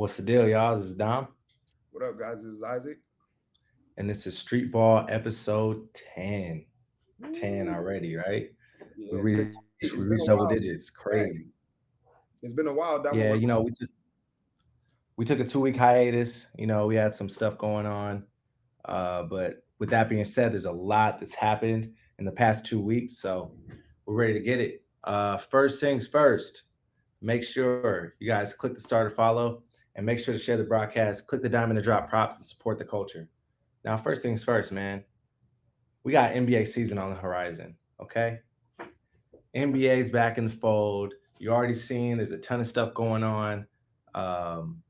What's the deal, y'all? This is Dom, What up, guys? This is Isaac. and this is Street Ball episode 10. 10 Woo. already, right? We Yeah, reached double it's digits. been a while. Crazy. Dang, it's been a while. Yeah, Dom. What we took a 2 week hiatus. We had some stuff going on. But with that being said, there's a lot that's happened in the past 2 weeks, so we're ready to get it. First things first, make sure you guys click the start to follow and make sure to share the broadcast, click the diamond to drop props and support the culture. Now, first things first, man, we got NBA season on the horizon. Okay, NBA's back in the fold. You already seen there's a ton of stuff going on. Um,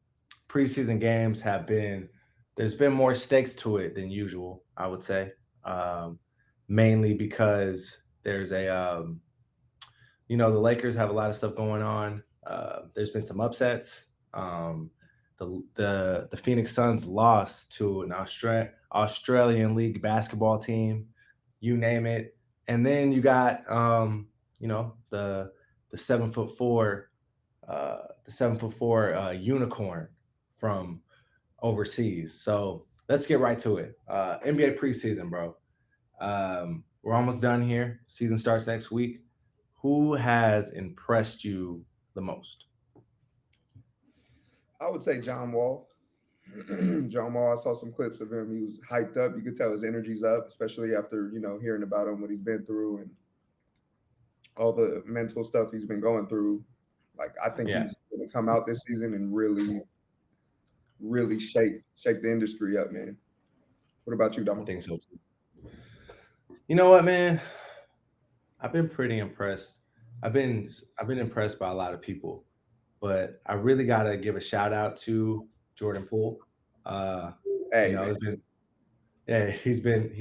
Preseason games have been there's been more stakes to it than usual. I would say, um, mainly because there's the Lakers have a lot of stuff going on. There's been some upsets. Um, the Phoenix Suns lost to an Australian League basketball team, you name it, and then you got the 7'4" unicorn from overseas. So let's get right to it. NBA preseason, bro. We're almost done here. Season starts next week. Who has impressed you the most? I would say John Wall. John Wall. I saw some clips of him. He was hyped up. You could tell his energy's up, especially after hearing about him, what he's been through, and all the mental stuff he's been going through. Like I think Yeah, he's going to come out this season and really, really shake the industry up, man. What about you, I Dom? think so too. You know what, man? I've been pretty impressed. I've been impressed by a lot of people, but I really gotta give a shout out to Jordan Poole. Uh, Hey, man. it's been Yeah, he's been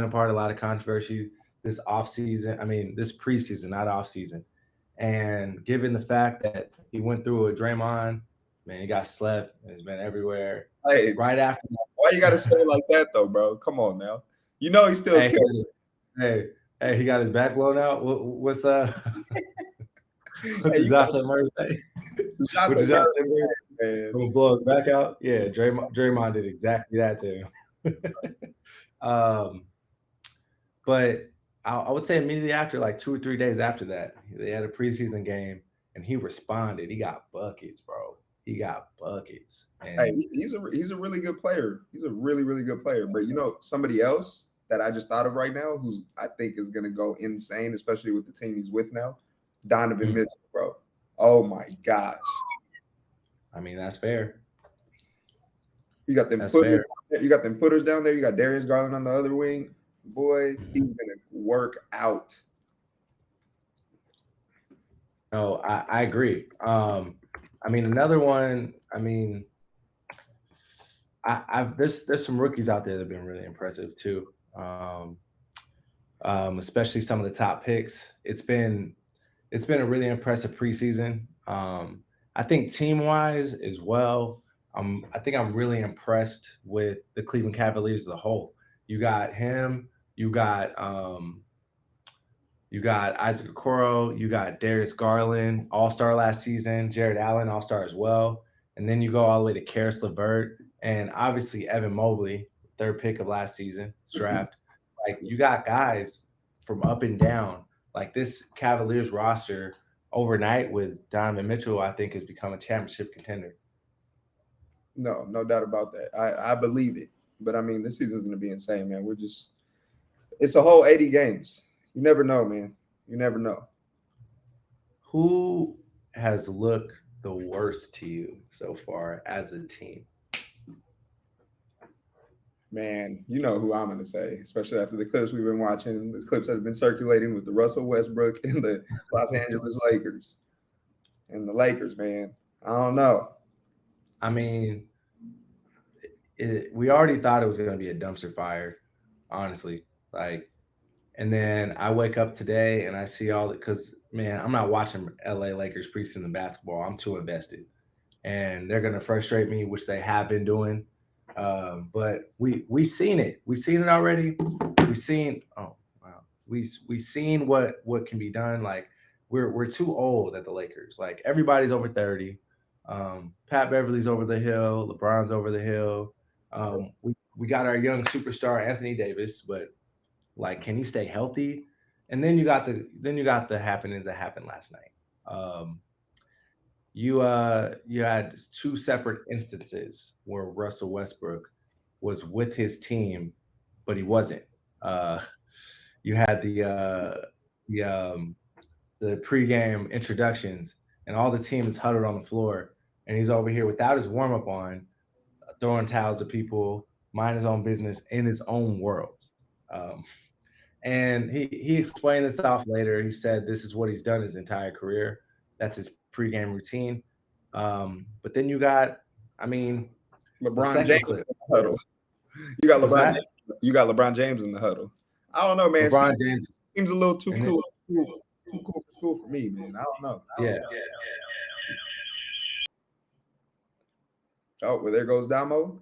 a part of a lot of controversy this off season. I mean, this preseason, not off season. And given the fact that he went through a Draymond, man, he got slept and he's been everywhere. Hey, Right after why you got to say it that, like that, though, bro? Come on now. You know he still hey, kills. hey, hey, he got his back blown out. What's what Hey, did you got Josh Murray say? What DeJounte did Josh Murray, Murray say? man. Gonna blow his back out? Yeah, Draymond did exactly that to him. um, But I would say immediately after, like 2 or 3 days after that, they had a preseason game and he responded. He got buckets, bro. He got buckets. Hey, And he's a really good player. He's a really really good player. But somebody else that I just thought of right now, who's I think is gonna go insane, especially with the team he's with now, Donovan mm, Mitchell, bro. Oh my gosh, I mean, that's fair. you got them That's footers. fair. You got them footers down there. You got Darius Garland on the other wing. Boy, Mhm. he's gonna work out. No, I agree. I mean, another one, I mean, there's some rookies out there that have been really impressive too. Especially some of the top picks. It's been a really impressive preseason. I think team wise as well. I think I'm really impressed with the Cleveland Cavaliers as a whole. You got him. You got Isaac Okoro. You got Darius Garland, All Star last season. Jared Allen, All Star as well. And then you go all the way to Karis LeVert and obviously Evan Mobley, third pick of last season's draft. Like you got guys from up and down. Like this Cavaliers roster overnight with Donovan Mitchell, I think has become a championship contender. No, no doubt about that. I believe it. But I mean, this season's gonna be insane, man. It's a whole 80 games. You never know, man. You never know. Who has looked the worst to you so far as a team? Man, you know who I'm gonna say, especially after the clips we've been watching. These clips that have been circulating with the Russell Westbrook and the Los Angeles Lakers. And the Lakers, man. I don't know. I mean, we already thought it was going to be a dumpster fire, honestly. Like, and then I wake up today and I see all the because man, I'm not watching LA Lakers preseason basketball. I'm too invested, and they're going to frustrate me, which they have been doing. But we seen it. We seen it already. We seen wow. We seen what can be done. Like we're too old at the Lakers. Like everybody's over 30. Pat Beverly's over the hill, LeBron's over the hill. We got our young superstar Anthony Davis, but like, can he stay healthy? And then you got the happenings that happened last night. You had two separate instances where Russell Westbrook was with his team, but he wasn't. Uh, you had the the pregame introductions, and all the team is huddled on the floor, and he's over here without his warm up on, throwing towels at people, mind his own business in his own world. And he explained this off later. He said this is what he's done his entire career. That's his pregame routine. But then you got, I mean, the LeBron second James in clip. the huddle. You got Was LeBron. that You got LeBron James in the huddle. I don't know, man. LeBron James? Seems a little too And it, cool. Too cool for school for me, man. I don't know. yeah, Oh, well, there goes Damo.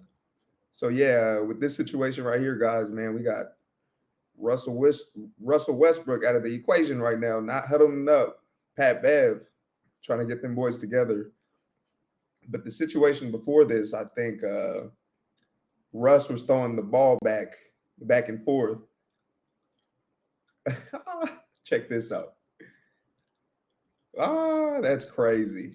So yeah, with this situation right here, guys, man, we got Russell Westbrook out of the equation right now, not huddling up. Pat Bev trying to get them boys together. But the situation before this, I think Russ was throwing the ball back and forth. Check this out. That's crazy.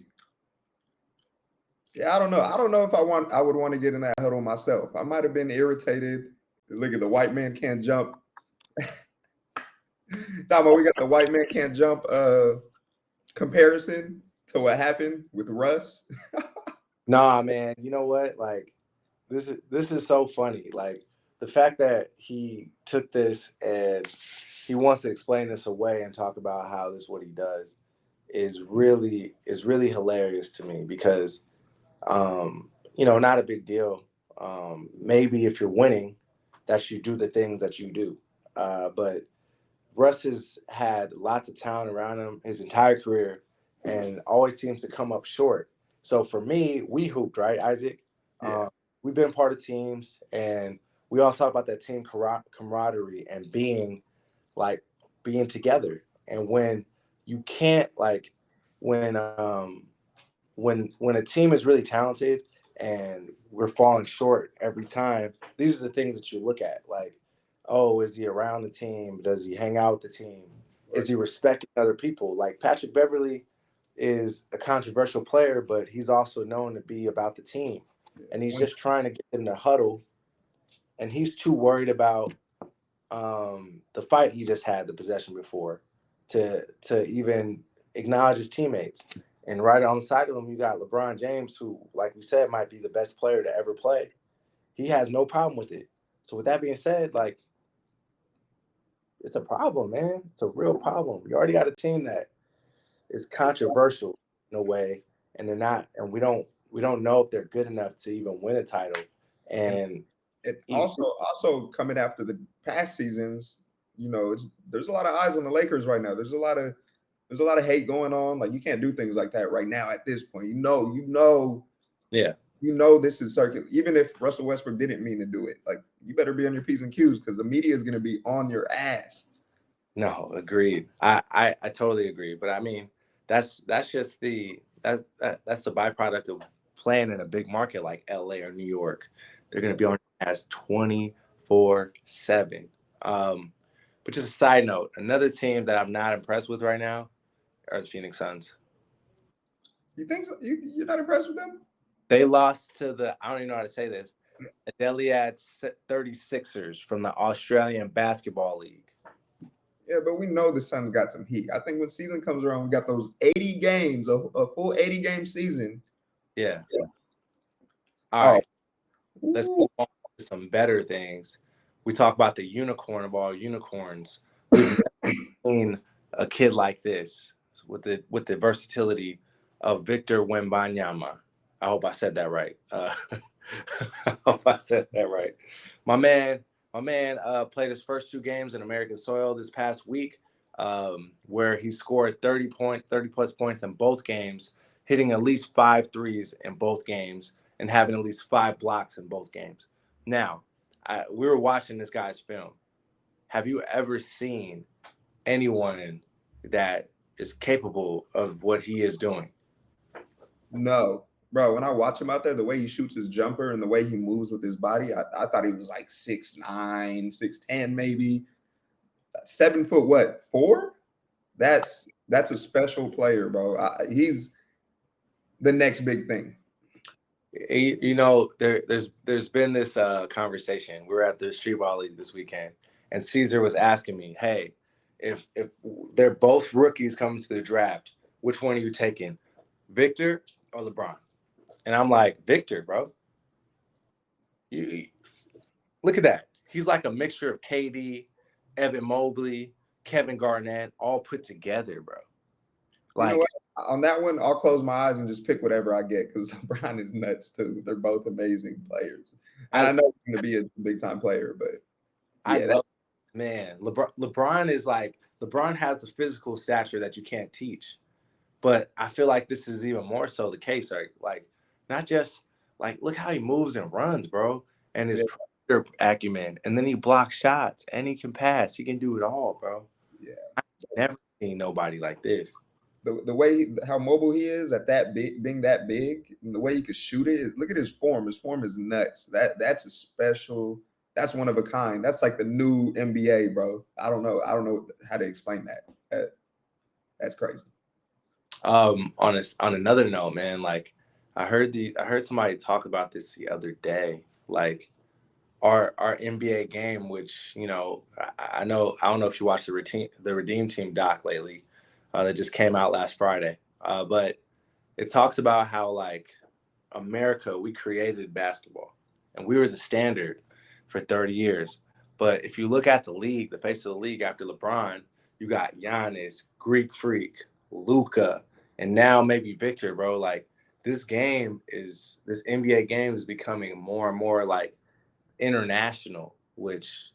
Yeah, I don't know. I don't know if I would want to get in that huddle myself. I might have been irritated. Look at the white man can't jump. Damo, we got the white man can't jump comparison to what happened with Russ. nah, man. You know what? Like, this is so funny. Like, the fact that he took this and he wants to explain this away and talk about how this is what he does is really hilarious to me because not a big deal. Maybe if you're winning, that you do the things that you do. But Russ has had lots of talent around him his entire career and always seems to come up short. So for me, we hooped, right, Isaac? Yeah. We've been part of teams, and we all talk about that team camaraderie and like being together. And when you can't like when when a team is really talented and we're falling short every time, these are the things that you look at. Like, oh, is he around the team? Does he hang out with the team? Is he respecting other people? Like Patrick Beverly is a controversial player, but he's also known to be about the team. And he's just trying to get them to huddle. And he's too worried about the fight he just had the possession before to even acknowledge his teammates. And right on the side of him, you got LeBron James, who, like we said, might be the best player to ever play. He has no problem with it. So with that being said, like it's a problem, man. It's a real problem. You already got a team that is controversial in a way, and they're not, and we don't know if they're good enough to even win a title. And And it he, also coming after the past seasons, there's a lot of eyes on the Lakers right now. There's a lot of hate going on. Like you can't do things like that right now at this point. yeah, This is circular. Even if Russell Westbrook didn't mean to do it, like you better be on your P's and Q's because the media is gonna be on your ass. no, agreed. I totally agree. But I mean, that's just that's the byproduct of playing in a big market like LA or New York. They're gonna be on your ass 24/7. But just a side note, another team that I'm not impressed with right now are the Phoenix Suns. You think so? You're not impressed with them? They lost to I don't even know how to say this, Adeliad 36ers from the Australian Basketball League. Yeah, but we know the Suns got some heat. I think when season comes around, we got those 80 games, a full 80 game season. Yeah. All Oh, right. Let's move on to some better things. We talk about the unicorn of all unicorns. We've never seen a kid like this with the versatility of Victor Wembanyama. I hope I said that right. I hope I said that right. My man, played his first two games in American soil this past week, where he scored 30 plus points in both games, hitting at least 5 threes in both games, and having at least 5 blocks in both games. Now, we were watching this guy's film. Have you ever seen anyone that is capable of what he is doing? no. bro, when I watch him out there, the way he shoots his jumper and the way he moves with his body, I thought he was like 6'9", 6'10", maybe 7 foot. What 4? That's a special player, bro. He's the next big thing. There's been this conversation. We were at the Streetball League this weekend, and Caesar was asking me, "Hey, if they're both rookies coming to the draft, which one are you taking, Victor or LeBron?" And I'm like, "Victor, bro. You look at that. He's like a mixture of KD, Evan Mobley, Kevin Garnett, all put together, bro. You know Like, what? On that one, I'll close my eyes and just pick whatever I get because LeBron is nuts too. They're both amazing players, and I I know he's going to be a big time player. But I yeah, love, man. LeBron is like LeBron has the physical stature that you can't teach. But I feel like this is even more so the case. Like not just like look how he moves and runs, bro, and his yeah, perimeter acumen, and then he blocks shots and he can pass. He can do it all, bro. yeah. Never seen nobody like this. The way how mobile he is at that big, being that big, and the way he could shoot it. Look at his form. His form is nuts. That's a special. That's one of a kind. That's like the new NBA, bro. I don't know. I don't know how to explain that. That's crazy. On another note, man, like I heard somebody talk about this the other day. Like our NBA game, which I don't know if you watched the Redeem Team doc lately, that just came out last Friday. But it talks about how like America, we created basketball and we were the standard for 30 years. But if you look at the league, the face of the league after LeBron, you got Giannis, Greek Freak, Luca, and now maybe Victor, bro. Like this NBA game is becoming more and more like international, which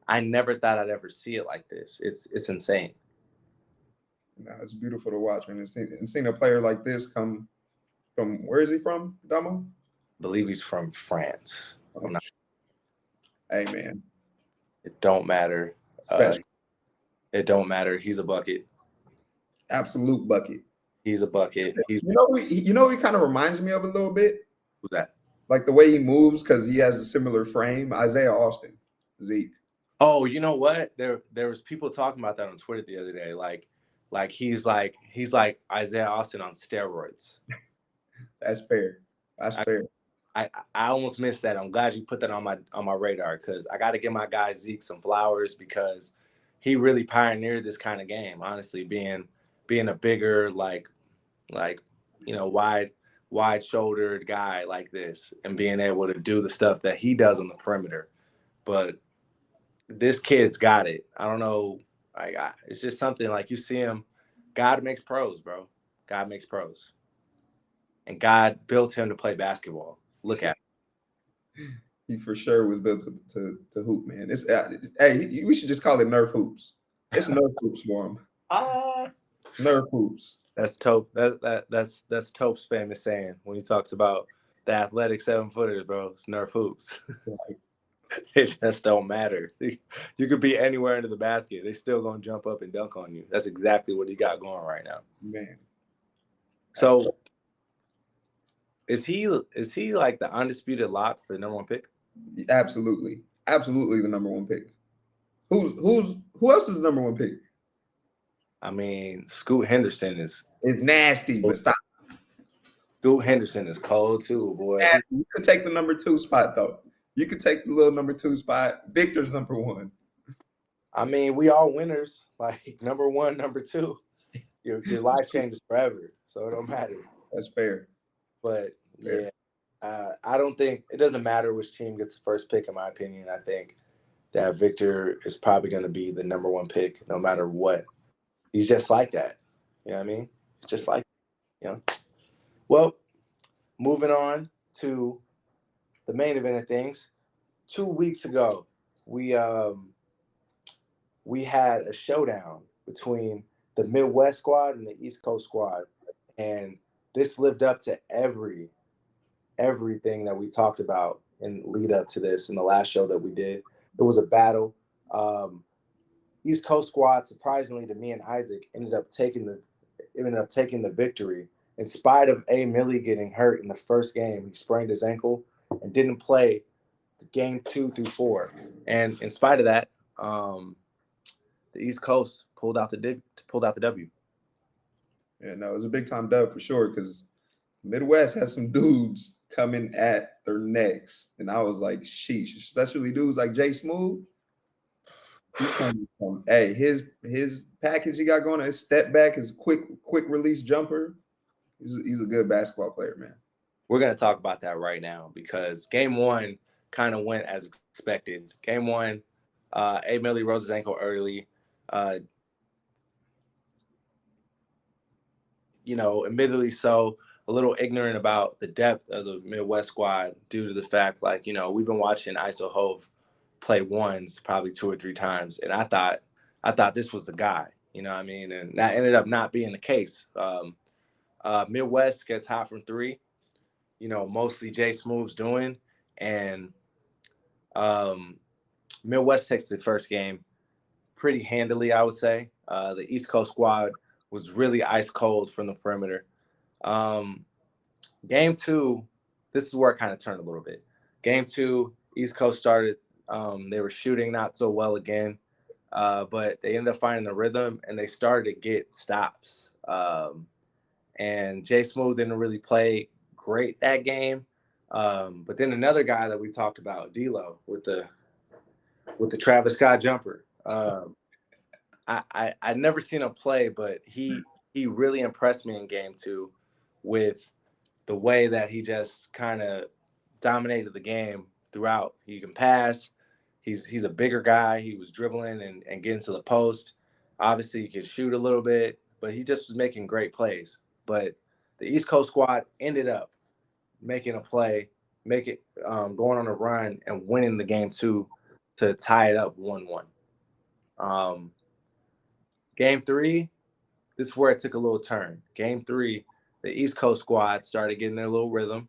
I never thought I'd ever see it like this. It's insane. No, it's beautiful to watch, man. And seeing a player like this come from, where is he from, Damo? I believe he's from France. Oh, I'm not. hey, man, It don't matter. Uh, special, it don't matter. He's a bucket. absolute bucket. He's a bucket. He's He kind of reminds me of a little bit, who's that? like the way he moves because he has a similar frame. Isaiah Austin, Zeke. Oh, you know what? There was people talking about that on Twitter the other day. He's like Isaiah Austin on steroids. That's fair. That's I, fair. I almost missed that. I'm glad you put that on my radar because I got to give my guy Zeke some flowers because he really pioneered this kind of game. Honestly, being a bigger like wide shouldered guy like this and being able to do the stuff that he does on the perimeter. But this kid's got it. I don't know. It's just something like you see him. God makes pros, bro. God makes pros, and God built him to play basketball. Look at He for sure was built to hoop, man. It's hey, we should just call it Nerf hoops. It's Nerf hoops for him. him. Nerf hoops. That's Tope. That's Tope's famous saying when he talks about the athletic 7-footers, bro. It's Nerf hoops. It just don't matter. You could be anywhere into the basket. They still gonna jump up and dunk on you. That's exactly what he got going right now. Man, that's So is he like the undisputed lock for the number one pick? absolutely, absolutely the number one pick. Who else is the number one pick? I mean, Scoot Henderson is It's nasty, but stop. Scoot Henderson is cold too, boy. Nasty. You could take the number 2 spot though. You could take the little number 2 spot. Victor's number 1. I mean, we all winners. Like number one, number two. Your life changes forever, so it don't matter. That's fair. But Fair. yeah, I don't think it doesn't matter which team gets the first pick. In my opinion, I think that Victor is probably going to be the number one pick, no matter what. He's just like that. You know what I mean? Just like you know. Well, moving on to the main event of things. 2 weeks ago, we had a showdown between the Midwest squad and the East Coast squad, and this lived up to everything that we talked about in lead up to this in the last show that we did. It was a battle. East Coast squad, surprisingly to me and Isaac, ended up taking the victory in spite of A. Millie getting hurt in the first game, he sprained his ankle and didn't play the game 2 through 4. And in spite of that, the East Coast pulled out the W. Yeah, no, it was a big time dub for sure because Midwest has some dudes coming at their necks, and I was like, sheesh, especially dudes like Jay Smooth. He coming from his package he got going, his step back, his quick release jumper. He's a good basketball player, man. We're going to talk about that right now because game 1 kind of went as expected. Game 1, A. Millie rose his ankle early. Admittedly so, a little ignorant about the depth of the Midwest squad due to the fact, like, we've been watching ISO Hove play ones probably 2 or 3 times, and I thought this was the guy. You know what I mean? And that ended up not being the case. Midwest gets hot from 3. Mostly Jay Smooth's doing, and Midwest takes the first game pretty handily, I would say. The East Coast squad was really ice cold from the perimeter. Um, Game 2, this is where it kind of turned a little bit. Game 2, East Coast started. They were shooting not so well again, but they ended up finding the rhythm and they started to get stops. And Jay Smooth didn't really play great that game. But then another guy that we talked about, D'Lo, with the Travis Scott jumper. I never seen him play, but he really impressed me in game 2 with the way that he just kind of dominated the game throughout. He can pass. He's a bigger guy. He was dribbling and getting to the post. Obviously, he can shoot a little bit, but he just was making great plays. But the East Coast squad ended up making a play, going on a run and winning the game 2 to tie it up 1-1. Um, Game 3, this is where it took a little turn. Game 3, the East Coast squad started getting their little rhythm.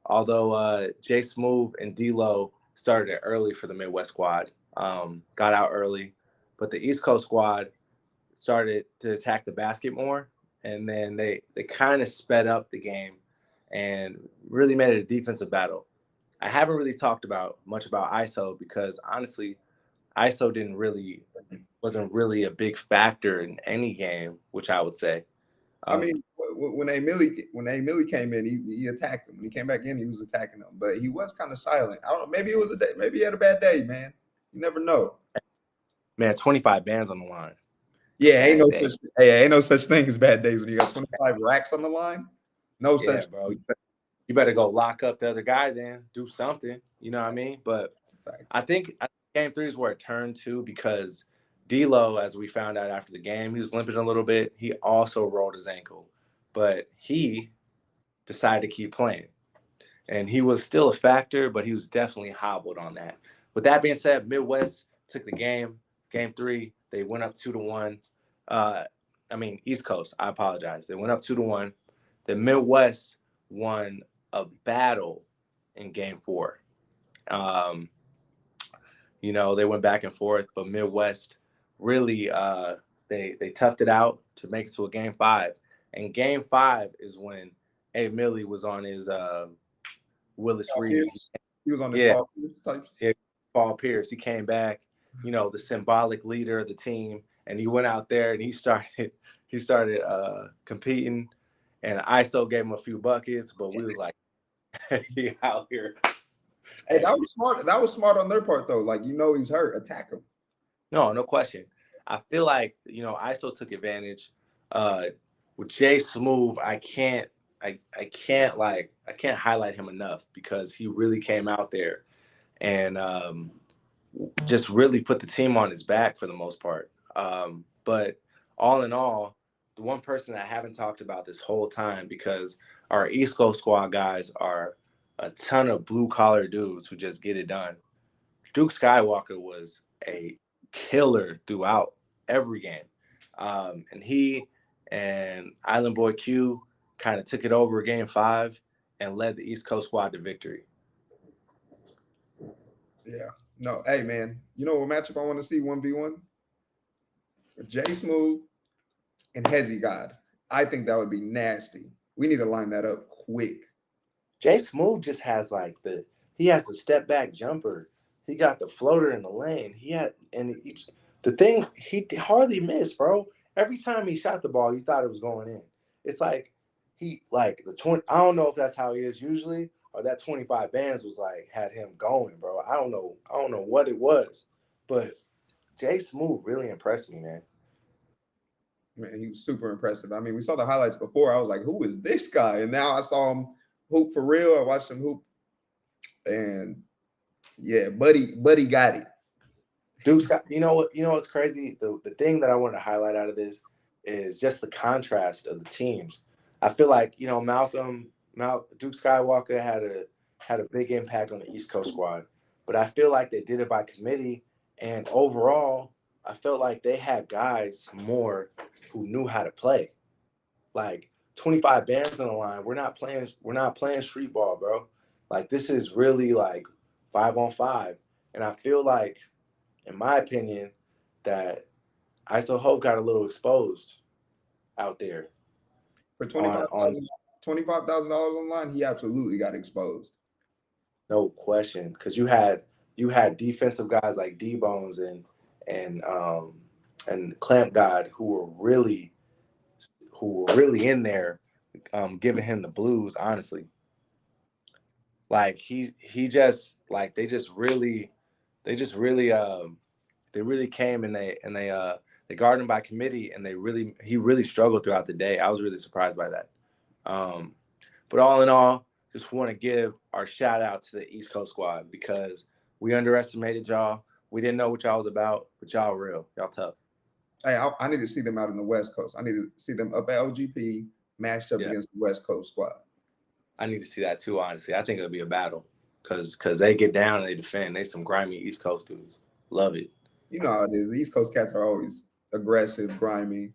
Although Jay Smooth and D'Lo started it early for the Midwest squad, got out early, but the East Coast squad started to attack the basket more, and then they kind of sped up the game and really made it a defensive battle. I haven't really talked about much about ISO because honestly, ISO wasn't really a big factor in any game, which I would say. I Um, mean, when A Millie came in, he attacked him. When he came back in, he was attacking him, but he was kind of silent. I don't know. Maybe it was a day. Maybe he had a bad day, man. You never know. Man, 25 bands on the line. Yeah, Dang, dang. ain't no such thing as bad days when you got 25 racks on the line. No Yeah, such bro. thing. You better go lock up the other guy then, do something. You know what I mean? But Facts. I think game 3 is where it turned to because D'Lo, as we found out after the game, he was limping a little bit. He also rolled his ankle, but he decided to keep playing. And he was still a factor, but he was definitely hobbled on that. With that being said, Midwest took the game. Game 3, they went up 2-1. Uh, East Coast. I apologize. They went up 2-1. The Midwest won a battle in game 4. Um, they went back and forth, but Midwest really they toughed it out to make it to a game 5. And game 5 is when A. Millie was on his Willis Paul Reed. Pierce. He was on this Yeah, Paul Pierce type. yeah, Paul Pierce. He came back, the symbolic leader of the team, and he went out there and he started competing, and ISO gave him a few buckets, but we was like, he out here. Hey, Hey, that was smart. That was smart on their part, though. Like, he's hurt. Attack him. no question. I feel like ISO took advantage. Uh, with Jay Smooth, I can't highlight him enough because he really came out there and just really put the team on his back for the most part. But all in all, the one person that I haven't talked about this whole time because our East Coast squad guys are a ton of blue collar dudes who just get it done. Duke Skywalker was a killer throughout every game. And he and Island Boy Q kind of took it over game 5 and led the East Coast squad to victory. Yeah. No. Hey, man. You know what matchup I want to see 1v1? Jay Smooth and Hezzy God. I think that would be nasty. We need to line that up quick. Jay Smooth just has like he has the step back jumper. He got the floater in the lane. He had the thing he hardly missed, bro. Every time he shot the ball, you thought it was going in. It's like he like the 20. I don't know if that's how he is usually, or that 25 bands was like had him going, bro. I don't know. I don't know what it was, but Jay Smooth really impressed me, man. Man, he was super impressive. I mean, we saw the highlights before. I was like, who is this guy? And now I saw him hoop for real. I watched him hoop, and yeah, buddy got it. Duke's got, you know what, what's crazy? The thing that I want to highlight out of this is just the contrast of the teams. I feel like, Duke Skywalker had a big impact on the East Coast squad, but I feel like they did it by committee, and overall, I felt like they had guys more who knew how to play. Like 25 bands on the line. We're not playing street ball, bro. Like this is really like 5-on-5. And I feel like, in my opinion, that ISO Hope got a little exposed out there For on $25,000 online, he absolutely got exposed. no question. Because you had defensive guys like D Bones and and Clamp God who were really in there, giving him the blues, honestly. Like he just like they really came and they guarded him by committee, and he really struggled throughout the day. I was really surprised by that. Um, but all in all, just want to give our shout out to the East Coast squad because we underestimated y'all. We didn't know what y'all was about, but y'all real, y'all tough. Hey, I need to see them out in the West Coast. I need to see them up at OGP matched up Yeah, against the West Coast squad. I need to see that too. Honestly, I think it'll be a battle because they get down and they defend. They some grimy East Coast dudes. Love it. You know how it is. The East Coast cats are always aggressive, grimy.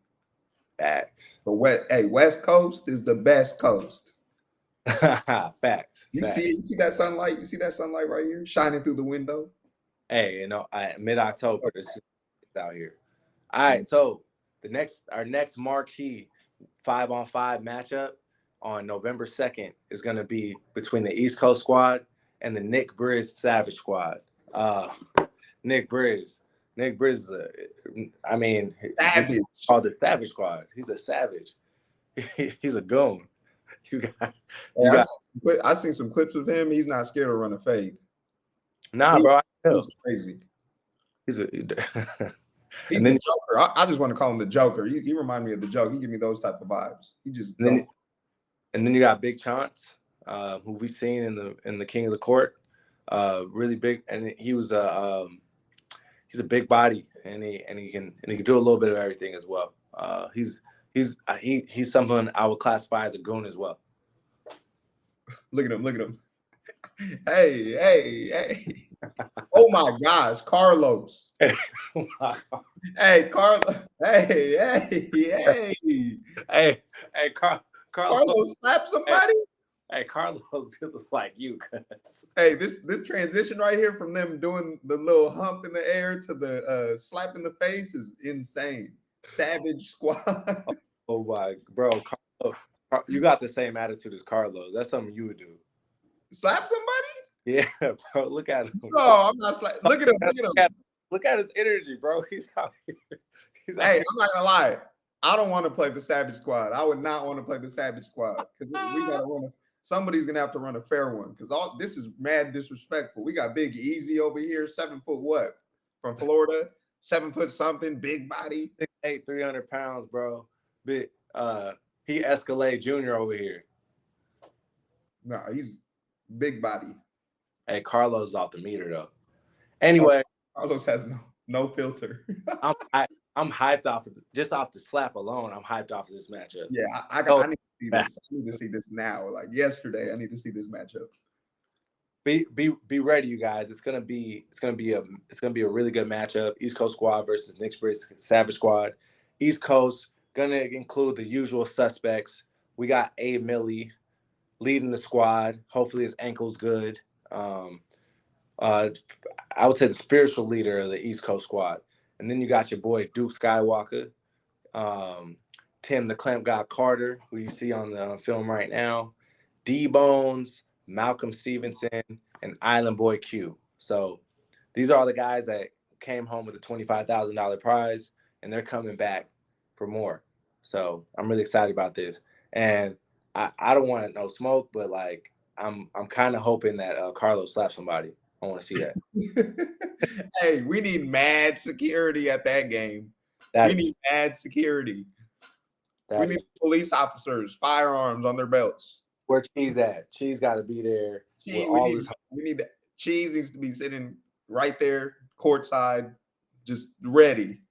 Facts. But West Coast is the best coast. Facts. You Facts. see that sunlight? You see that sunlight right here shining through the window? Hey, mid October, this is out here. All right, so our next marquee 5-on-5 matchup on November 2nd is going to be between the East Coast squad and the Nick Briz Savage squad. Uh, Nick Briz, Nick Briz is I mean, Savage. called the Savage squad. He's a savage. He's a goon. You got, Hey, you got. I seen some clips of him. He's not scared to run a fade. Nah, He, bro. I know. he's crazy. He's a. He's and the then Joker. I just want to call him the Joker. He remind me of the Joker. He give me those type of vibes. He just and don't. then and then you got Big Chance, who we've seen in the King of the Court, really big, and he's a big body, and he can do a little bit of everything as well. He's someone I would classify as a goon as well. Look at him. Look at him. Hey. Oh my gosh, Carlos. Hey, Carlos. Hey. Hey, Carlos. Carlos slap somebody. Hey, Carlos looks like you, cuz. Hey, this transition right here from them doing the little hump in the air to the slap in the face is insane. Savage squad. Oh my, bro, Carlos, you got the same attitude as Carlos. That's something you would do. Slap somebody? Yeah, bro. Look at him. No, I'm not slapping. Look at him. Look at him. Look at his energy, bro. He's out here. He's out Hey, here. I'm not gonna lie. I don't want to play the Savage Squad. I would not want to play the Savage Squad because we gotta run. Somebody's gonna have to run a fair one because all this is mad disrespectful. We got Big Easy over here, 7 foot what from Florida, 7 foot something, big body. 6'8", 300 pounds, bro. Big. He Escalade Jr. over here. No, he's big body. Hey, Carlos off the meter though. Anyway, Carlos has no filter. I'm hyped off the slap alone. I'm hyped off of this matchup. Yeah, I need to see this. I need to see this now. Like yesterday, I need to see this matchup. Be ready, you guys. It's gonna be a really good matchup. East Coast squad versus Nick Briz Savage squad. East Coast gonna include the usual suspects. We got A Millie leading the squad. Hopefully his ankle's good. I would say the spiritual leader of the East Coast squad. And then you got your boy Duke Skywalker. Tim the Clamp God Carter, who you see on the film right now, D Bones, Malcolm Stevenson, and Island Boy Q. So these are all the guys that came home with a $25,000 prize, and they're coming back for more. So I'm really excited about this. And I don't want no smoke, but like I'm kind of hoping that Carlos slaps somebody. I want to see that. Hey, we need mad security at that game. We That is need mad security. We that need is police officers, firearms on their belts. where Cheese at. Cheese got to be there with Cheese, all his. we need Cheese needs to be sitting right there, courtside, just ready.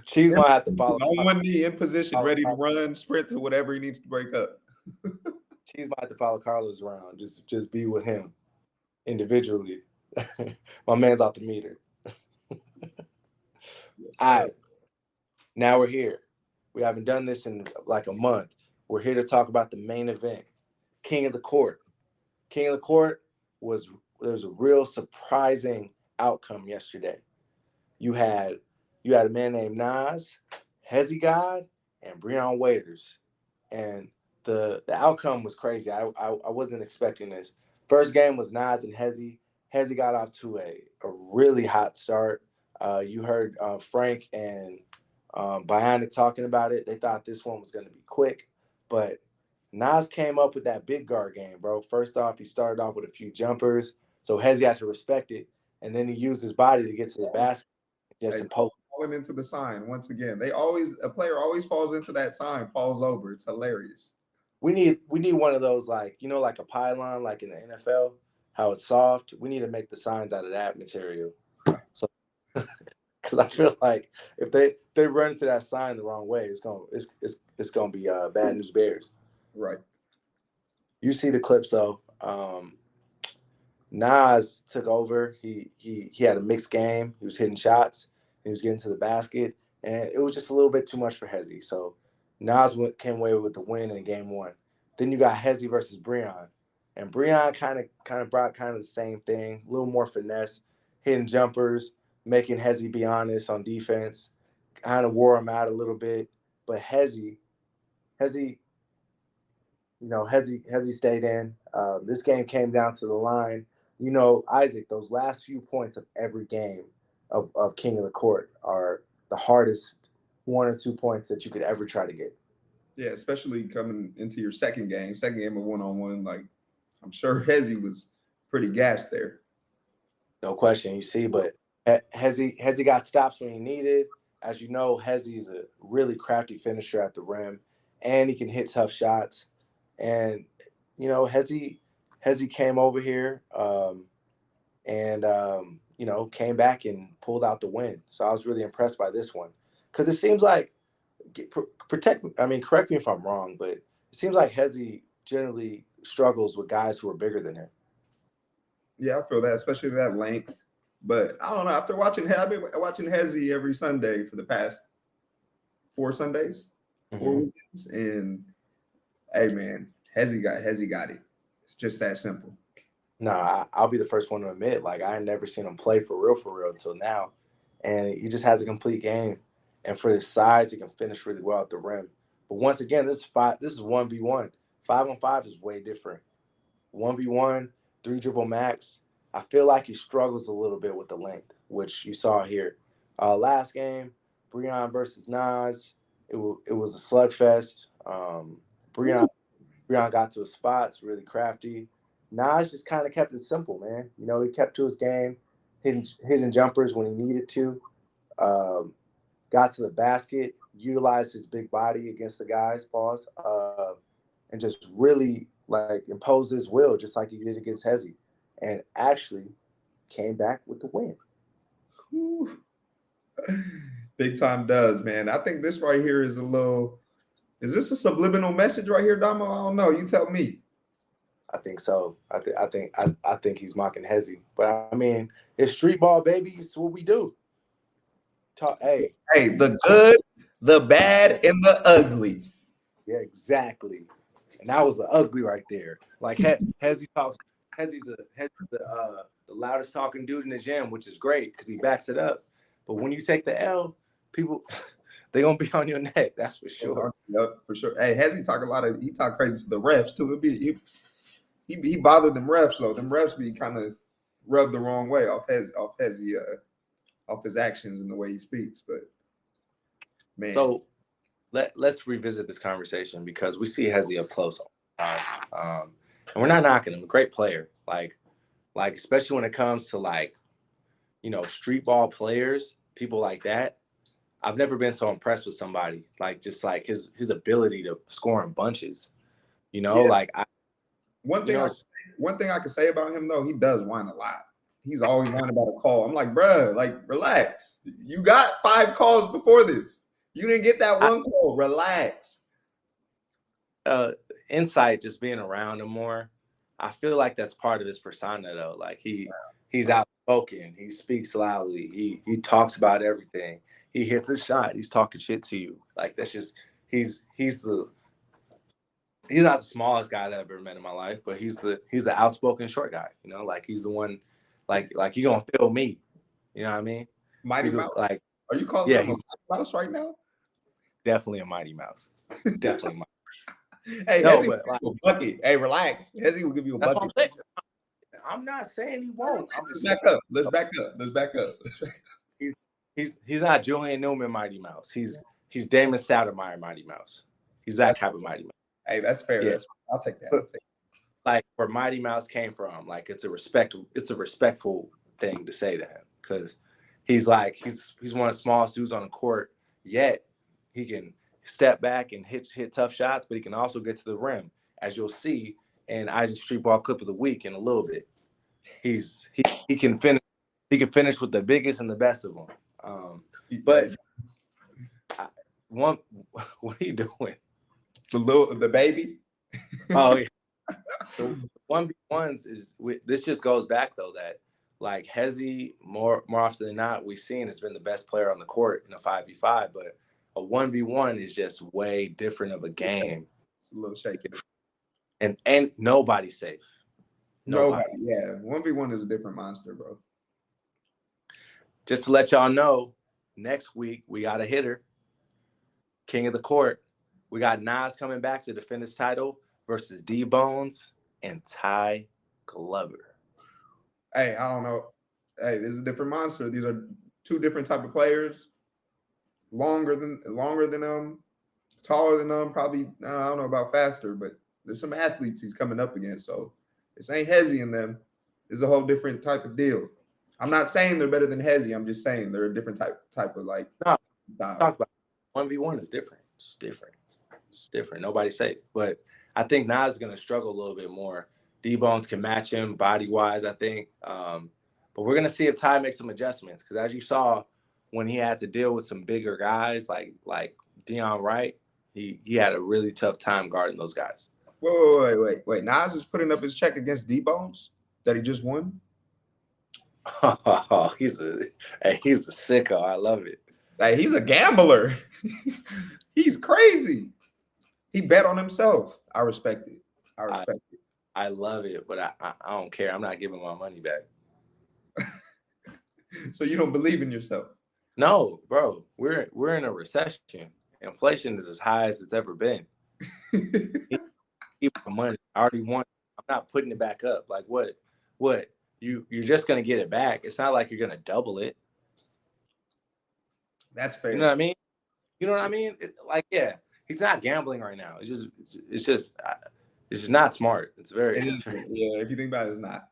Cheese might have to On one knee in position, follow ready to run, sprint to whatever he needs to break up. Cheese might have to follow Carlos around. Just be with him individually. My man's off the meter. Yes, All sir. right, now we're here. We haven't done this in like a month. We're here to talk about the main event, King of the Court. King of the Court was there's a real surprising outcome yesterday. You had a man named Nas, Hezzy God, and Breon Waiters, and the outcome was crazy. I wasn't expecting this. First game was Nas and Hezzy. Hezzy got off to a really hot start. You heard Frank and Bionic talking about it. They thought this one was going to be quick, but Nas came up with that big guard game, bro. First off, he started off with a few jumpers, so Hezzy had to respect it, and then he used his body to get to the basket and just Hey, impose. falling into the sign once again. A player always falls into that sign, falls over. It's hilarious. We need one of those, like, like a pylon, like in the NFL, how it's soft. We need to make the signs out of that material. So, because I feel like if they run into that sign the wrong way, it's gonna be bad news bears. Right. You see the clips though. Nas took over. He had a mixed game. He was hitting shots. He was getting to the basket, and it was just a little bit too much for Hezzy. So came away with the win in game one. Then you got Hezzy versus Breon, and Breon kind of brought kind of the same thing, a little more finesse, hitting jumpers, making Hezzy be honest on defense, kind of wore him out a little bit. But Hezzy, Hezzy stayed in. This game came down to the line. Isaac, those last few points of every game of King of the Court are the hardest 1 or 2 points that you could ever try to get. Yeah, especially coming into your second game of one-on-one. Like, I'm sure Hezzy was pretty gassed there. No question, you see, but Hezzy got stops when he needed. As you know, Hezzy is a really crafty finisher at the rim, and he can hit tough shots. And Hezzy came over here and came back and pulled out the win. So I was really impressed by this one because it seems like protect. I mean, correct me if I'm wrong, but it seems like Hezzy generally struggles with guys who are bigger than him. Yeah, I feel that, especially that length. But I don't know. After I've been watching Hezzy every Sunday for the past 4 Sundays, 4 weekends, and hey, man, Hezzy got it. It's just that simple. Nah, I'll be the first one to admit, like I never seen him play for real until now, and he just has a complete game. And for his size, he can finish really well at the rim. But once again, this is 1v1. 5-on-5 is way different. 1v1, three dribble max. I feel like he struggles a little bit with the length, which you saw here. Last game, Breon versus Nas. It was a slugfest. Breon Breon got to his spots, really crafty. Nas just kind of kept it simple, man. He kept to his game, hitting jumpers when he needed to. Um, got to the basket, utilized his big body against the guys, and just really like imposed his will, just like he did against Hezzy, and actually came back with the win. Whew. Big time does, man. I think this right here is a little. Is this a subliminal message right here, Damo? I don't know. You tell me. I think so. I think he's mocking Hezzy, but I mean, it's street ball, baby. It's what we do. Hey, Hey, the good, the bad, and the ugly. yeah, exactly. And that was the ugly right there. Like Hezzy talks. Hezzy's the loudest talking dude in the gym, which is great because he backs it up. But when you take the L, people, They're gonna be on your neck, that's for sure. Yep, for sure. Hey, has he talk crazy to the refs too? He bothered them refs though. Them refs be kind of rubbed the wrong way off his actions and the way he speaks. But man, So let's revisit this conversation because we see Hezzy up close all the time. And we're not knocking him. A great player. Like especially when it comes to like, street ball players, people like that. I've never been so impressed with somebody. Like just like his ability to score in bunches. yeah. Like I One you thing know I one thing I can say about him though, he does whine a lot. He's always whining about a call. I'm like, bruh, like relax. You got 5 calls before this. You didn't get that one call. Relax. insight just being around him more. I feel like that's part of his persona though. Like he's outspoken, he speaks loudly, he talks about everything. He hits a shot, he's talking shit to you. Like that's just he's not the smallest guy that I've ever met in my life, but he's the outspoken short guy, like he's the one like you gonna feel me. You know what I mean? Mighty He's Mouse. like Are you calling yeah, him a he's Mighty Mouse right now? definitely a mighty mouse. Definitely Hey, no, Hezzy will but give like you a bucket. Hey, relax. Hezzy will give you a that's what I'm bucket. saying. I'm not saying he won't. I'm Let's just back up. Let's back up. Let's back up. he's he's not Julian Newman Mighty Mouse. He's Damon Stoudemire Mighty Mouse. He's that type of Mighty Mouse. Hey, that's fair. Yeah. I'll take that. But like where Mighty Mouse came from, like it's a respectful thing to say to him because he's one of the smallest dudes on the court. Yet he can step back and hit tough shots, but he can also get to the rim, as you'll see in Isaac's street ball clip of the week in a little bit. He can finish. He can finish with the biggest and the best of them. But what are you doing? The baby. Oh yeah. So 1v1s this just goes back though that like Hezzy more often than not we've seen has been the best player on the court in a 5v5, but a 1v1 is just way different of a game. It's a little shaky. And nobody's safe. Nobody. Yeah. 1v1 is a different monster, bro. Just to let y'all know, next week we got a hitter. King of the court. We got Nas coming back to defend his title versus D-Bones and Ty Glover. Hey, I don't know. Hey, this is a different monster. These are 2 different type of players. Longer than them, taller than them, probably I don't know about faster, but there's some athletes he's coming up against. So this ain't Hezzy in them. It's a whole different type of deal. I'm not saying they're better than Hezzy. I'm just saying they're a different type of like no, style. Talk about 1v1 is different. It's different. Nobody's safe. But I think Nas is going to struggle a little bit more. D-Bones can match him body-wise, I think. But we're going to see if Ty makes some adjustments. Because as you saw, when he had to deal with some bigger guys like Dion Wright, he had a really tough time guarding those guys. Wait. Nas is putting up his check against D-Bones that he just won? Oh, he's a sicko. I love it. Hey, he's a gambler. He's crazy. He bet on himself. I respect it. I love it, but I don't care. I'm not giving my money back. So you don't believe in yourself? No, bro. We're in a recession. Inflation is as high as it's ever been. Keep my money. I already won. I'm not putting it back up. Like what? You're just gonna get it back. It's not like you're gonna double it. That's fair. You know what I mean? Yeah, he's not gambling right now. It's just not smart. It's very. Yeah, if you think about it, it's not.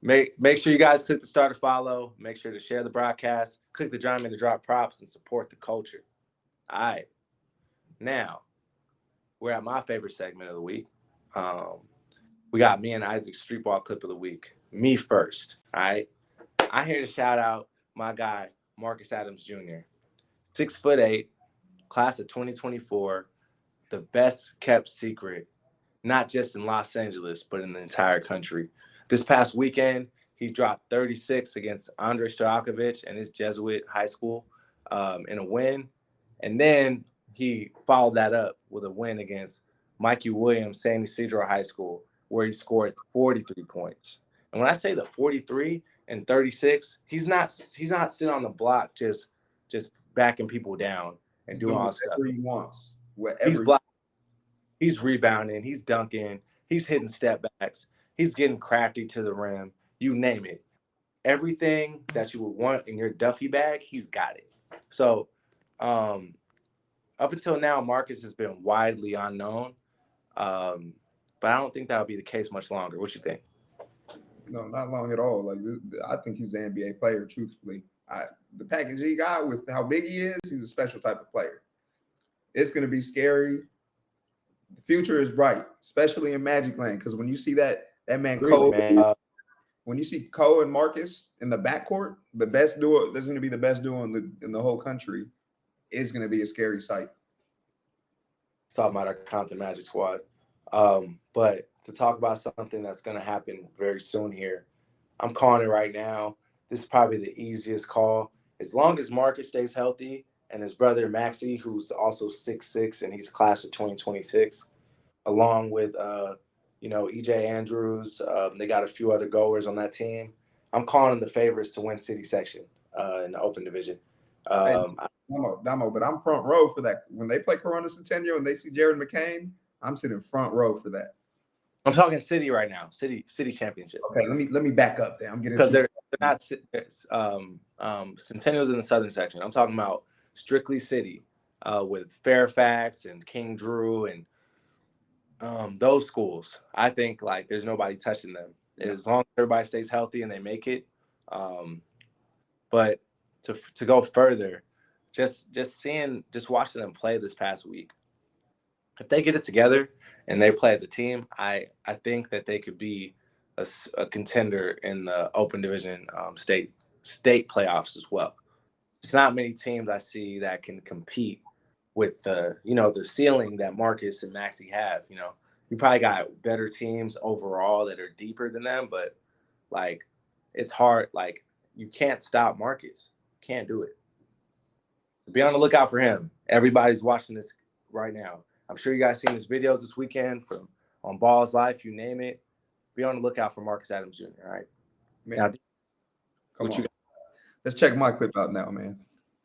Make sure you guys click the start to follow. Make sure to share the broadcast. Click the John Man to drop props and support the culture. All right. Now, we're at my favorite segment of the week. We got me and Isaac's street ball clip of the week. Me first. All right. I'm here to shout out my guy, Marcus Adams Jr. 6'8", class of 2024, the best kept secret, not just in Los Angeles, but in the entire country. This past weekend, he dropped 36 against Andrei Stojakovic and his Jesuit high school in a win. And then he followed that up with a win against Mikey Williams, San Ysidro High School, where he scored 43 points. And when I say the 43 and 36, he's not sitting on the block just backing people down and He's doing doing all this stuff. whatever he wants. He's Whatever. blocked. He's rebounding. He's dunking. He's hitting step backs. He's getting crafty to the rim. You name it. Everything that you would want in your Duffy bag, he's got it. So, um, up until now, Marcus has been widely unknown, um, but I don't think that'll be the case much longer. What you think? No, not long at all. Like I think he's an NBA player. Truthfully, the package he got with how big he is, he's a special type of player. It's going to be scary. The future is bright, especially in Magic Land, because when you see that man Agree, Cole, man. when you see Cole and Marcus in the backcourt, the best duo. This is going to be the best duo in the whole country. Is going to be a scary sight. Talking about our Compton Magic squad. But to talk about something that's going to happen very soon here, I'm calling it right now. This is probably the easiest call. As long as Marcus stays healthy and his brother Maxi, who's also 6'6" and he's class of 2026, along with EJ Andrews, they got a few other goers on that team. I'm calling them the favorites to win City Section in the Open Division. Hey, Um, Damo, but I'm front row for that. When they play Corona Centennial and they see Jared McCain, I'm sitting front row for that. I'm talking City right now, City Championship. Okay, let me back up there. I'm getting Because they're not Centennials in the Southern Section. I'm talking about strictly City with Fairfax and King Drew and those schools. I think like there's nobody touching them as long as everybody stays healthy and they make it. But to go further, just watching them play this past week, if they get it together and they play as a team, I think that they could be a contender in the Open Division state playoffs as well. It's not many teams I see that can compete with the ceiling that Marcus and Maxi have. You probably got better teams overall that are deeper than them, but like it's hard. Like you can't stop Marcus. Can't do it. So be on the lookout for him. Everybody's watching this right now. I'm sure you guys seen his videos this weekend from on Ball's Life, you name it. Be on the lookout for Marcus Adams Jr. All right. Man, Now, come on. Let's check my clip out now, man.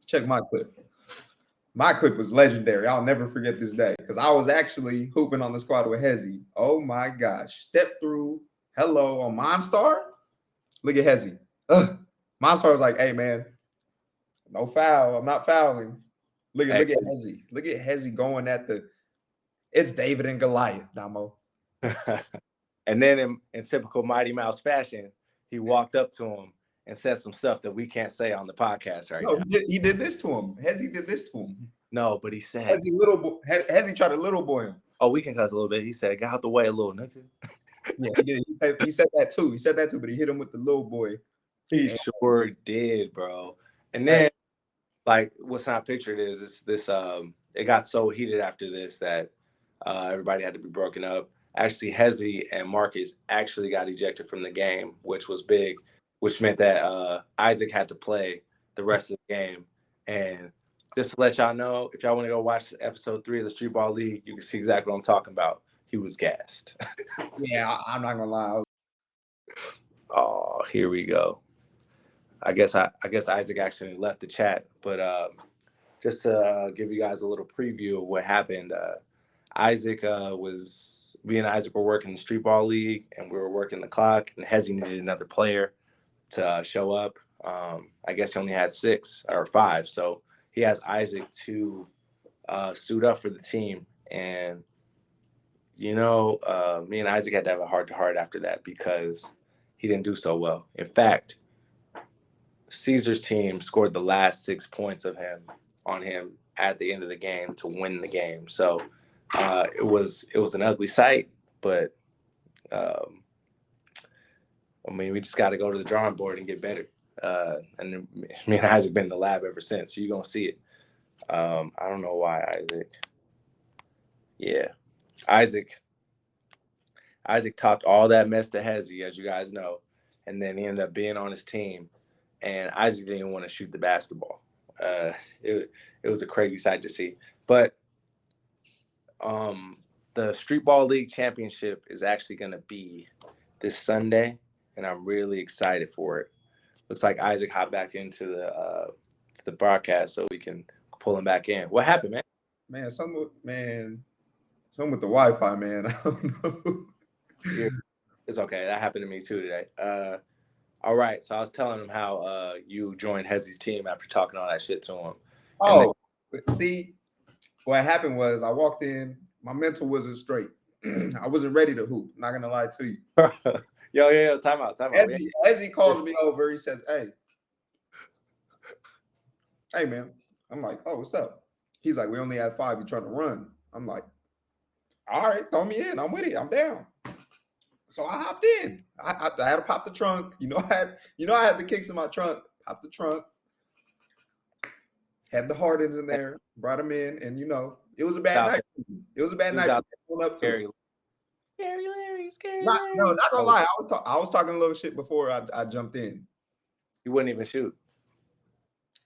Check my clip. My clip was legendary. I'll never forget this day because I was actually hooping on the squad with Hezzy. Oh my gosh. Step through. Hello on Monstar. Look at Hezzy. Monstar was like, hey, man, no foul. I'm not fouling. Look at Hezzy. Look at Hezzy going at it's David and Goliath, Damo. And then in typical Mighty Mouse fashion, he walked up to him and said some stuff that we can't say on the podcast right now. He did this to him. Hezzy did this to him. No, but he said Hezzy tried to little boy him. Oh, we can cuss a little bit. He said, "Get out the way, little nigga." Yeah, he did. He said that too. He said that too, but he hit him with the little boy. He sure did, bro. And then, like, what's not pictured is this. It got so heated after this that everybody had to be broken up. Actually, Hezzy and Marcus actually got ejected from the game, which was big, which meant that Isaac had to play the rest of the game. And just to let y'all know, if y'all want to go watch episode 3 of the Streetball League, you can see exactly what I'm talking about. He was gassed. Yeah, I'm not gonna lie. Oh, here we go. I guess Isaac actually left the chat, but just to give you guys a little preview of what happened. Me and Isaac were working the Streetball League, and we were working the clock, and Hezzy needed another player to show up. I guess he only had 6 or 5, so he has Isaac to suit up for the team. And, me and Isaac had to have a heart-to-heart after that because he didn't do so well. In fact, Caesar's team scored the last 6 points on him at the end of the game to win the game. So it was an ugly sight, but we just got to go to the drawing board and get better. And me and Isaac been in the lab ever since. So you're gonna see it. I don't know why Isaac. Yeah, Isaac talked all that mess to Hezzy, as you guys know, and then he ended up being on his team. And Isaac didn't even want to shoot the basketball. It was a crazy sight to see. But the Streetball League Championship is actually going to be this Sunday, and I'm really excited for it. Looks like Isaac hopped back into to the broadcast so we can pull him back in. What happened, man? Man, something with the Wi-Fi, man. I don't know. It's okay. That happened to me too today. All right. So I was telling him how you joined Hezzy's team after talking all that shit to him. Oh, see, what happened was I walked in, my mental wasn't straight. I wasn't ready to hoop. Not gonna lie to you. Yo, time out. As he calls me over, he says, hey, man. I'm like, oh, what's up? He's like, we only have 5. You trying to run? I'm like, all right, throw me in. I'm with it. I'm down. So I hopped in. I had to pop the trunk. I had the kicks in my trunk. Pop the trunk. Had the Hardens in there. Brought them in, and it was a bad night. It was a bad night. Going up to Scary Larry. not gonna lie. I was talking a little shit before I jumped in. You wouldn't even shoot.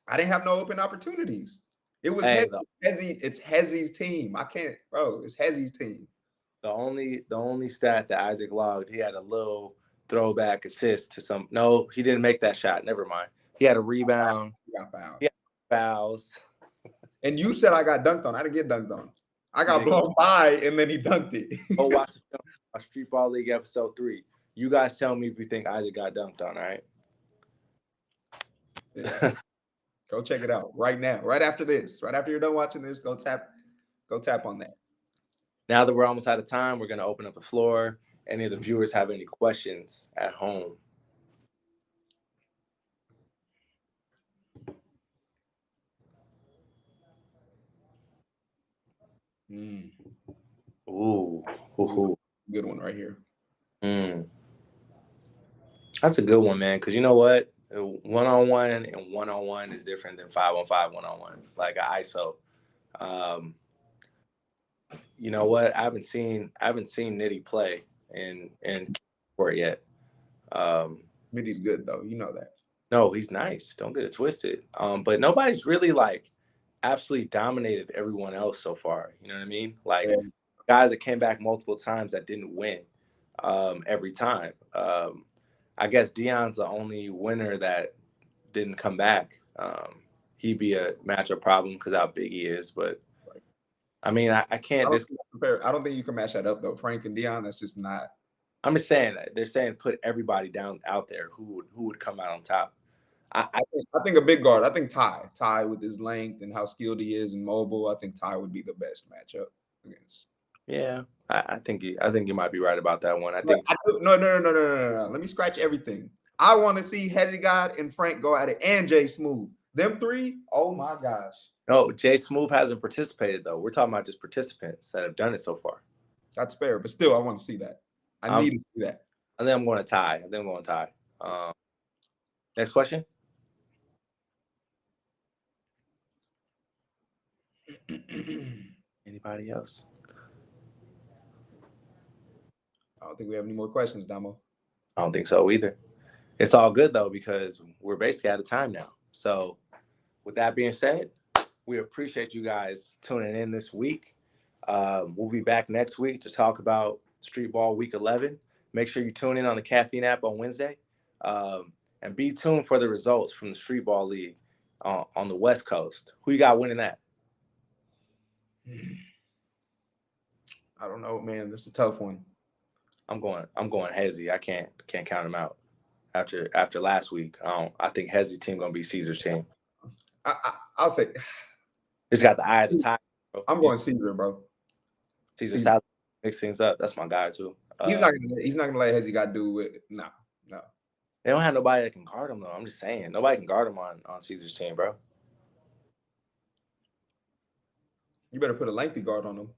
I didn't have no open opportunities. It was Hezzy. It's Hezzy's team. I can't, bro. It's Hezzy's team. The only stat that Isaac logged, he had a little throwback assist to some. No, he didn't make that shot. Never mind. He had a rebound. He got fouled. He had fouls. And you said I got dunked on. I didn't get dunked on. I got blown by, and then he dunked it. Go watch the film, Streetball League episode 3. You guys tell me if you think Isaac got dunked on. All right. Yeah. Go check it out right now. Right after this. Right after you're done watching this, go tap on that. Now that we're almost out of time, we're going to open up the floor. Any of the viewers have any questions at home? Ooh. Good one right here. That's a good one, man. Because you know what? 1-on-1 and 1-on-1 is different than 5-on-5 1-on-1. Like an ISO. You know what? I haven't seen Nitty play in court yet. Nitty's good though. You know that. No, he's nice. Don't get it twisted. But nobody's really like absolutely dominated everyone else so far. You know what I mean? Like guys that came back multiple times that didn't win every time. I guess Deion's the only winner that didn't come back. He'd be a matchup problem because how big he is. But I mean, I can't. I don't think you can match that up though. Frank and Deion, that's just not. I'm just saying they're saying put everybody down out there who would come out on top. I think a big guard. I think Ty with his length and how skilled he is and mobile. I think Ty would be the best matchup against. Yeah, I think you might be right about that one. No. Let me scratch everything. I want to see Hezzy God and Frank go at it, and Jay Smooth. Them 3. Oh my gosh. No, Jay Smooth hasn't participated though. We're talking about just participants that have done it so far. That's fair, but still, I want to see that. I need to see that. I think I'm going to tie. Next question. Anybody else? I don't think we have any more questions, Damo. I don't think so either. It's all good though because we're basically out of time now. So with that being said, we appreciate you guys tuning in this week. We'll be back next week to talk about Street Ball Week 11. Make sure you tune in on the Caffeine app on Wednesday. And be tuned for the results from the Street Ball League on the West Coast. Who you got winning that? I don't know, man. This is a tough one. I'm going Hezzy. I can't count him out. After last week, I think Hezzy's team gonna be Caesar's team. I'll say it's got the eye of the tiger. I'm going Caesar, bro. Caesar South mix things up. That's my guy too. He's not gonna let Hezzy got do it. No. They don't have nobody that can guard him though. I'm just saying, nobody can guard him on Caesar's team, bro. You better put a lengthy guard on him.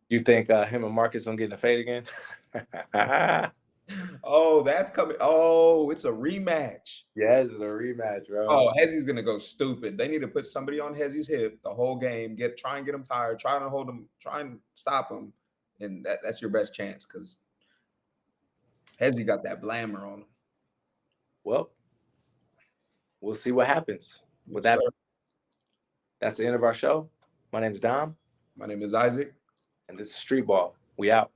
You think him and Marcus gonna get in a fade again? Oh, that's coming. Oh, it's a rematch. Yes, it's a rematch, bro. Oh, Hezzy's gonna go stupid. They need to put somebody on Hezzy's hip the whole game. Try and get him tired. Try to hold him. Try and stop him. And that's your best chance because Hezzy got that blammer on him. Well, we'll see what happens. With that, that's the end of our show. My name is Dom. My name is Isaac. And this is Street Ball. We out.